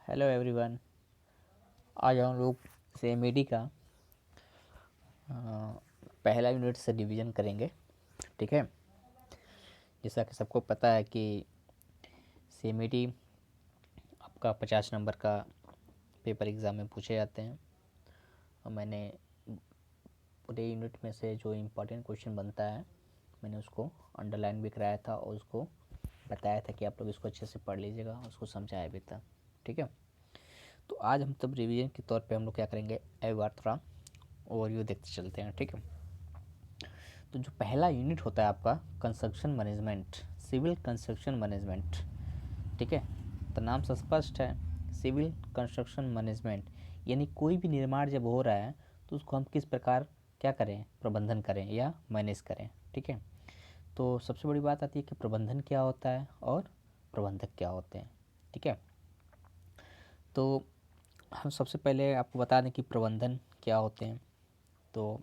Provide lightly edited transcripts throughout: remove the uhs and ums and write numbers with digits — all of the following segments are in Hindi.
Hello everyone. आज हम लोग सेमेडी का पहला यूनिट से डिवीज़न करेंगे। ठीक है। जैसा कि सबको पता है कि सेमेडी आपका 50 नंबर का पेपर एग्ज़ाम में पूछे जाते हैं और मैंने पूरे यूनिट में से जो इम्पोर्टेंट क्वेश्चन बनता है मैंने उसको अंडरलाइन भी कराया था और उसको बताया था कि आप लोग इसको अच्छे से पढ़ लीजिएगा, उसको समझाया भी था। ठीक है। तो आज हम तब रिवीजन के तौर पे हम लोग क्या करेंगे, एक बार थोड़ा ओवरव्यू देखते चलते हैं। ठीक है। तो जो पहला यूनिट होता है आपका construction management, civil construction management. ठीक है। तो नाम से स्पष्ट है, सिविल कंस्ट्रक्शन मैनेजमेंट, यानी कोई भी निर्माण जब हो रहा है तो उसको हम किस प्रकार क्या करें, प्रबंधन करें या मैनेज करें। ठीक है। तो सबसे बड़ी बात आती है कि प्रबंधन क्या होता है और प्रबंधक क्या होते हैं। ठीक है। तो हम सबसे पहले आपको बता दें कि प्रबंधन क्या होते हैं। तो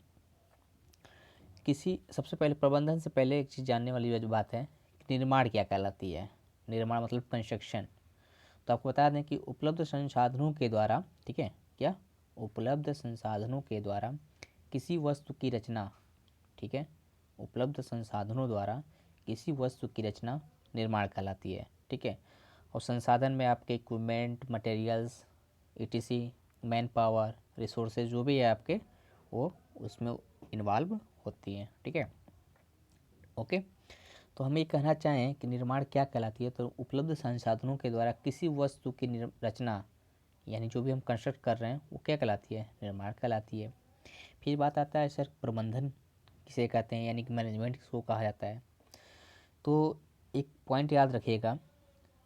सबसे पहले प्रबंधन से पहले एक चीज़ जानने वाली जो बात है कि निर्माण क्या कहलाती है। निर्माण मतलब कंस्ट्रक्शन। तो आपको बता दें कि उपलब्ध संसाधनों के द्वारा, ठीक है, क्या उपलब्ध संसाधनों के द्वारा किसी वस्तु की रचना। ठीक है। उपलब्ध संसाधनों द्वारा किसी वस्तु की रचना निर्माण कहलाती है। ठीक है। और संसाधन में आपके equipment, materials, etc, man power, resources जो भी है आपके, वो उसमें इन्वॉल्व होती हैं। ठीक है। ओके। तो हम ये कहना चाहें कि निर्माण क्या कहलाती है, तो उपलब्ध संसाधनों के द्वारा किसी वस्तु की रचना, यानी जो भी हम कंस्ट्रक्ट कर रहे हैं वो क्या कहलाती है, निर्माण कहलाती है। फिर बात आता है सर प्रबंधन किसे कहते हैं, यानी कि मैनेजमेंट किसको कहा जाता है। तो एक पॉइंट याद रखिएगा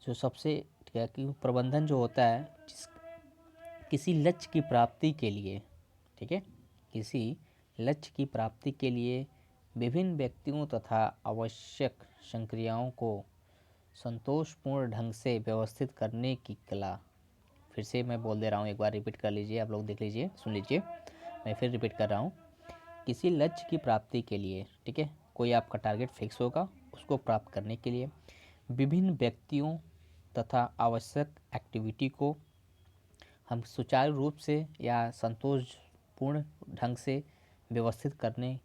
जो सबसे, ठीक है, कि प्रबंधन जो होता है किसी लक्ष्य की प्राप्ति के लिए, ठीक है, किसी लक्ष्य की प्राप्ति के लिए विभिन्न व्यक्तियों तथा आवश्यक संक्रियाओं को संतोषपूर्ण ढंग से व्यवस्थित करने की कला। फिर से मैं बोल दे रहा हूँ, एक बार रिपीट कर लीजिए, आप लोग देख लीजिए, सुन लीजिए, मैं फिर रिपीट कर रहा हूँ। किसी लक्ष्य की प्राप्ति के लिए, ठीक है, कोई आपका टारगेट फिक्स होगा, उसको प्राप्त करने के लिए विभिन्न व्यक्तियों तथा आवश्यक एक्टिविटी को हम सुचारू रूप से या संतोषपूर्ण ढंग से व्यवस्थित करने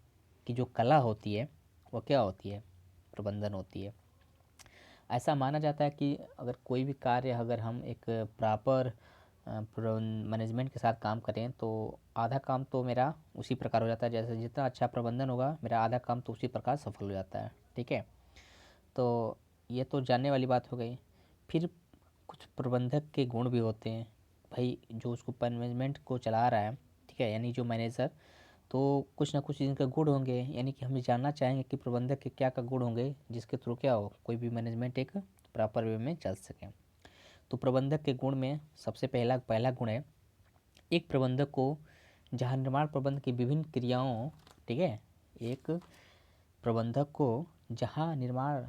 की जो कला होती है वो क्या होती है, प्रबंधन होती है। ऐसा माना जाता है कि अगर कोई भी कार्य अगर हम एक प्रॉपर मैनेजमेंट के साथ काम करें तो आधा काम तो मेरा उसी प्रकार हो जाता है, जैसे जितना अच्छा प्रबंधन होगा मेरा आधा काम तो उसी प्रकार सफल हो जाता है। ठीक है। तो ये तो जानने वाली बात हो गई। फिर कुछ प्रबंधक के गुण भी होते हैं, भाई जो उसको मैनेजमेंट को चला रहा है, ठीक है, यानी जो मैनेजर, तो कुछ ना कुछ इनका गुण होंगे, यानी कि हम जानना चाहेंगे कि प्रबंधक के क्या का गुण होंगे जिसके थ्रू क्या हो, कोई भी मैनेजमेंट एक प्रॉपर वे में चल सके। तो प्रबंधक के गुण में सबसे पहला पहला गुण है, एक प्रबंधक को जहाँ निर्माण प्रबंध की विभिन्न क्रियाओं, ठीक है, एक प्रबंधक को जहाँ निर्माण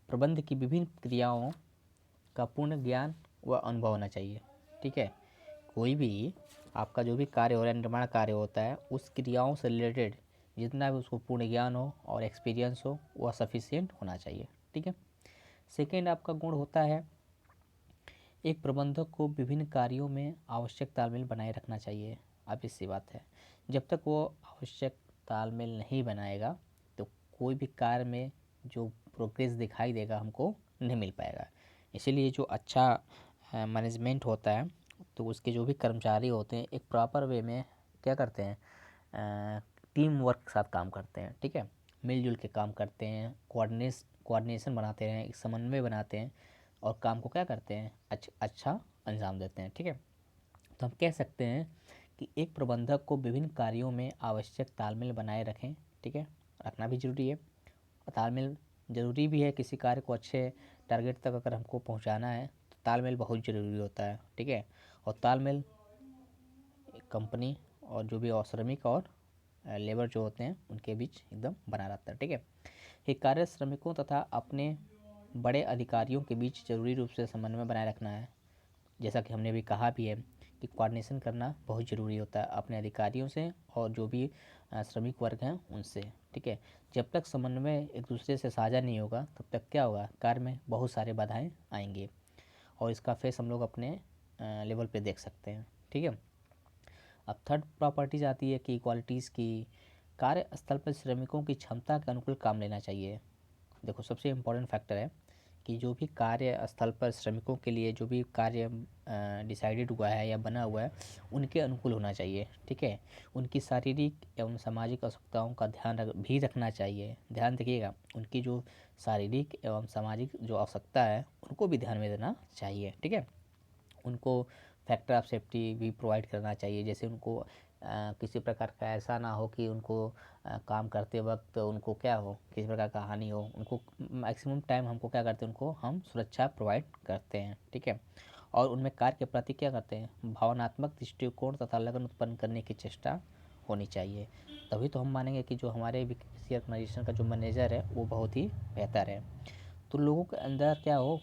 प्रबंध की विभिन्न क्रियाओं का पूर्ण ज्ञान व अनुभव होना चाहिए। ठीक है। कोई भी आपका जो भी कार्य हो रहा है, निर्माण कार्य होता है, उस क्रियाओं से रिलेटेड जितना भी उसको पूर्ण ज्ञान हो और एक्सपीरियंस हो वह सफिशिएंट होना चाहिए। ठीक है। सेकेंड आपका गुण होता है, एक प्रबंधक को विभिन्न कार्यों में आवश्यक तालमेल बनाए रखना चाहिए। अब इससी बात है, जब तक वो आवश्यक तालमेल नहीं बनाएगा तो कोई भी कार्य में जो प्रोग्रेस दिखाई देगा हमको नहीं मिल पाएगा। इसीलिए जो अच्छा मैनेजमेंट होता है तो उसके जो भी कर्मचारी होते हैं एक प्रॉपर वे में क्या करते हैं, टीम वर्क के साथ काम करते हैं। ठीक है। मिलजुल के काम करते हैं, कोऑर्डिनेशन बनाते हैं, एक समन्वय बनाते हैं और काम को क्या करते हैं, अच्छा अंजाम देते हैं। ठीक है। तो हम कह सकते हैं कि एक प्रबंधक को विभिन्न कार्यों में आवश्यक तालमेल बनाए रखें। ठीक है, रखना भी जरूरी है और तालमेल ज़रूरी भी है। किसी कार्य को अच्छे टारगेट तक अगर हमको पहुंचाना है तो तालमेल बहुत ज़रूरी होता है। ठीक है। और तालमेल कंपनी और जो भी श्रमिक और लेबर जो होते हैं उनके बीच एकदम बना रहता है। ठीक है। ये कार्य श्रमिकों तथा अपने बड़े अधिकारियों के बीच जरूरी रूप से समन्वय बनाए रखना है। जैसा कि हमने भी कहा भी है कि कोऑर्डिनेशन करना बहुत ज़रूरी होता है अपने अधिकारियों से और जो भी श्रमिक वर्ग हैं उनसे। ठीक है। जब तक समन्वय एक दूसरे से साझा नहीं होगा तब तक क्या होगा, कार्य में बहुत सारे बाधाएं आएंगे और इसका फेस हम लोग अपने लेवल पे देख सकते हैं, ठीक है। अब थर्ड प्रॉपर्टीज आती है कि क्वालिटीज़ की, कार्यस्थल पर श्रमिकों की क्षमता के अनुकूल काम लेना चाहिए। देखो सबसे इम्पोर्टेंट फैक्टर है कि जो भी कार्यस्थल पर श्रमिकों के लिए जो भी कार्य डिसाइडेड हुआ है या बना हुआ है उनके अनुकूल होना चाहिए, ठीक है। उनकी शारीरिक एवं सामाजिक आवश्यकताओं का ध्यान भी रखना चाहिए। ध्यान रखिएगा, उनकी जो शारीरिक एवं सामाजिक जो आवश्यकता है उनको भी ध्यान में देना चाहिए, ठीक है। उनको फैक्टर ऑफ सेफ्टी भी प्रोवाइड करना चाहिए, जैसे उनको किसी प्रकार का ऐसा ना हो कि उनको काम करते वक्त उनको क्या हो, किसी प्रकार का हानि हो। उनको मैक्सिमम टाइम हमको क्या करते हैं, उनको हम सुरक्षा प्रोवाइड करते हैं, ठीक है। और उनमें कार्य के प्रति क्या करते हैं, भावनात्मक दृष्टिकोण तथा लगन उत्पन्न करने की चेष्टा होनी चाहिए। तभी तो हम मानेंगे कि जो हमारे भी किसी ऑर्गेनाइजेशन का जो मैनेजर है वो बहुत ही बेहतर है। तो लोगों के अंदर क्या हो,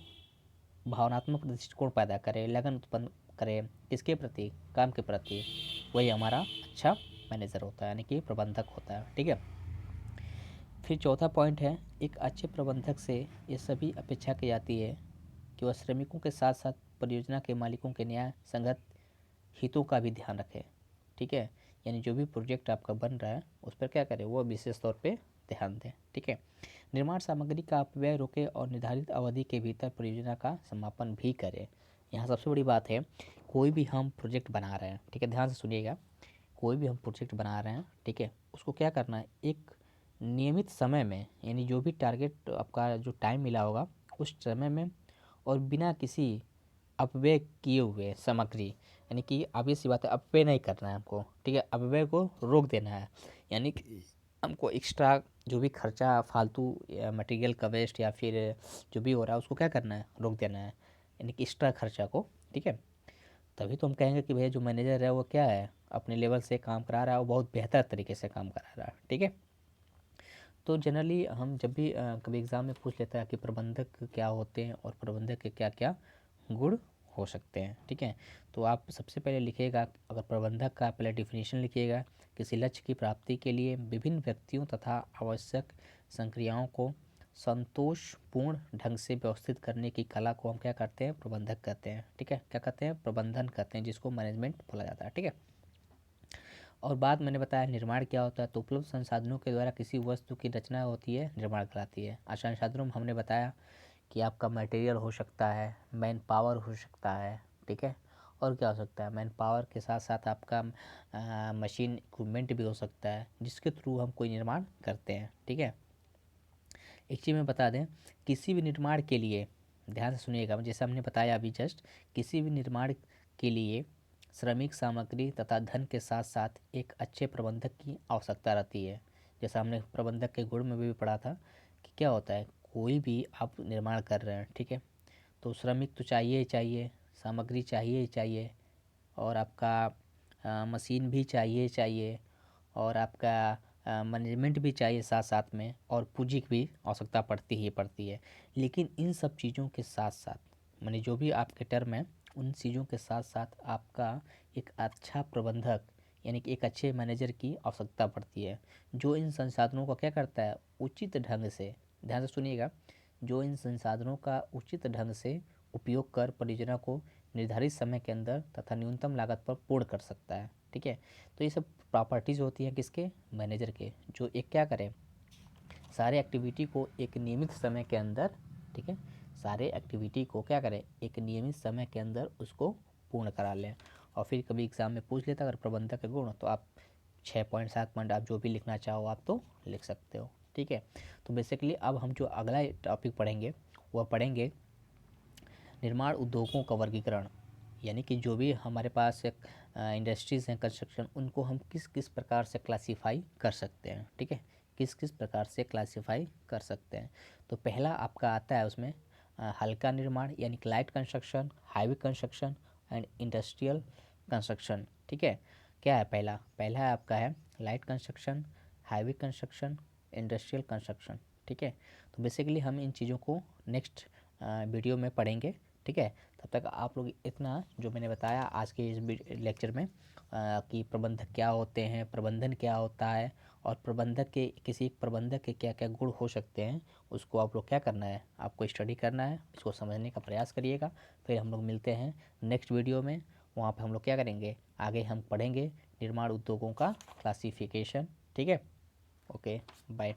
भावनात्मक दृष्टिकोण पैदा करे, लगन उत्पन्न करे, किसके प्रति, काम के प्रति, वही हमारा अच्छा मैनेजर होता है, यानी कि प्रबंधक होता है, ठीक है। फिर चौथा पॉइंट है, एक अच्छे प्रबंधक से ये सभी अपेक्षा की जाती है कि वह श्रमिकों के साथ साथ परियोजना के मालिकों के न्याय संगत हितों का भी ध्यान रखे, ठीक है। यानी जो भी प्रोजेक्ट आपका बन रहा है उस पर क्या करें, वो विशेष तौर पे ध्यान दें, ठीक है। निर्माण सामग्री का अपव्यय रोके और निर्धारित अवधि के भीतर परियोजना का समापन भी करें। यहाँ सबसे बड़ी बात है, कोई भी हम प्रोजेक्ट बना रहे हैं, ठीक है, ध्यान से सुनिएगा। कोई भी हम प्रोजेक्ट बना रहे हैं, ठीक है, उसको क्या करना है, एक नियमित समय में, यानी जो भी टारगेट आपका जो टाइम मिला होगा उस समय में, और बिना किसी अपव्यय किए हुए सामग्री, यानी कि obvious सी बात है, अपव्यय नहीं करना है हमको, ठीक है, अपव्यय को रोक देना है। यानी कि हमको एक्स्ट्रा जो भी खर्चा फालतू मटेरियल का वेस्ट या फिर जो भी हो रहा है उसको क्या करना है, रोक देना है, यानी कि एक्स्ट्रा खर्चा को, ठीक है। तभी तो हम कहेंगे कि भैया जो मैनेजर है वो क्या है, अपने लेवल से काम करा रहा है, वो बहुत बेहतर तरीके से काम करा रहा है, ठीक है। तो जनरली हम जब भी कभी एग्ज़ाम में पूछ लेता है कि प्रबंधक क्या होते हैं और प्रबंधक के क्या क्या गुण हो सकते हैं, ठीक है। तो आप सबसे पहले लिखिएगा, अगर प्रबंधक का पहले डिफिनीशन लिखिएगा, किसी लक्ष्य की प्राप्ति के लिए विभिन्न व्यक्तियों तथा आवश्यक संक्रियाओं को संतोषपूर्ण ढंग से व्यवस्थित करने की कला को हम क्या करते हैं, प्रबंधक कहते हैं, ठीक है। क्या कहते हैं, प्रबंधन कहते हैं, जिसको मैनेजमेंट बोला जाता है, ठीक है। और बाद मैंने बताया निर्माण क्या होता है, तो उपलब्ध संसाधनों के द्वारा किसी वस्तु की रचना होती है, निर्माण कहलाती है। और संसाधनों में हमने बताया कि आपका मटेरियल हो सकता है, मैन पावर हो सकता है, ठीक है। और क्या हो सकता है, मैन पावर के साथ साथ आपका मशीन इक्विपमेंट भी हो सकता है, जिसके थ्रू हम कोई निर्माण करते हैं, ठीक है। एक चीज़ मैं बता दें, किसी भी निर्माण के लिए ध्यान से सुनिएगा, जैसे हमने बताया अभी जस्ट, किसी भी निर्माण के लिए श्रमिक, सामग्री तथा धन के साथ साथ एक अच्छे प्रबंधक की आवश्यकता रहती है। जैसा हमने प्रबंधक के गुण में भी पढ़ा था कि क्या होता है, कोई भी आप निर्माण कर रहे हैं, ठीक है, तो श्रमिक तो चाहिए ही चाहिए, सामग्री चाहिए ही चाहिए, और आपका मशीन भी चाहिए ही चाहिए, और आपका मैनेजमेंट भी चाहिए साथ साथ में, और पूंजी की भी आवश्यकता पड़ती ही पड़ती है। लेकिन इन सब चीज़ों के साथ साथ, माने जो भी आपके टर्म है, उन चीज़ों के साथ साथ आपका एक अच्छा प्रबंधक, यानी कि एक अच्छे मैनेजर की आवश्यकता पड़ती है, जो इन संसाधनों का क्या करता है, उचित ढंग से, ध्यान से सुनिएगा, जो इन संसाधनों का उचित ढंग से उपयोग कर परियोजना को निर्धारित समय के अंदर तथा न्यूनतम लागत पर पूर्ण कर सकता है, ठीक है। तो ये सब प्रॉपर्टीज़ होती हैं किसके, मैनेजर के, जो एक क्या करें, सारे एक्टिविटी को एक नियमित समय के अंदर, ठीक है, सारे एक्टिविटी को क्या करें, एक नियमित समय के अंदर उसको पूर्ण करा लें। और फिर कभी एग्ज़ाम में पूछ लेता अगर प्रबंधक के गुण, तो आप 6 पॉइंट 7 पॉइंट आप जो भी लिखना चाहो आप तो लिख सकते हो, ठीक है। तो बेसिकली अब हम जो अगला टॉपिक पढ़ेंगे वह पढ़ेंगे निर्माण उद्योगों का वर्गीकरण, यानी कि जो भी हमारे पास एक इंडस्ट्रीज़ हैं कंस्ट्रक्शन, उनको हम किस किस प्रकार से क्लासीफाई कर सकते हैं, ठीक है, किस किस प्रकार से क्लासीफाई कर सकते हैं। तो पहला आपका आता है उसमें हल्का निर्माण, यानी कि light construction, highway construction and industrial construction, ठीक है। क्या है पहला, पहला है आपका है light construction, highway construction, industrial construction, ठीक है। तो बेसिकली हम इन चीज़ों को नेक्स्ट वीडियो में पढ़ेंगे, ठीक है। तब तक आप लोग इतना जो मैंने बताया आज के इस लेक्चर में कि प्रबंधक क्या होते हैं, प्रबंधन क्या होता है, और प्रबंधक के, किसी एक प्रबंधक के क्या क्या गुण हो सकते हैं, उसको आप लोग क्या करना है, आपको स्टडी करना है, इसको समझने का प्रयास करिएगा। फिर हम लोग मिलते हैं नेक्स्ट वीडियो में। वहाँ पे हम लोग क्या करेंगे, आगे हम पढ़ेंगे निर्माण उद्योगों का क्लासिफिकेशन। ठीक है, ओके, बाय।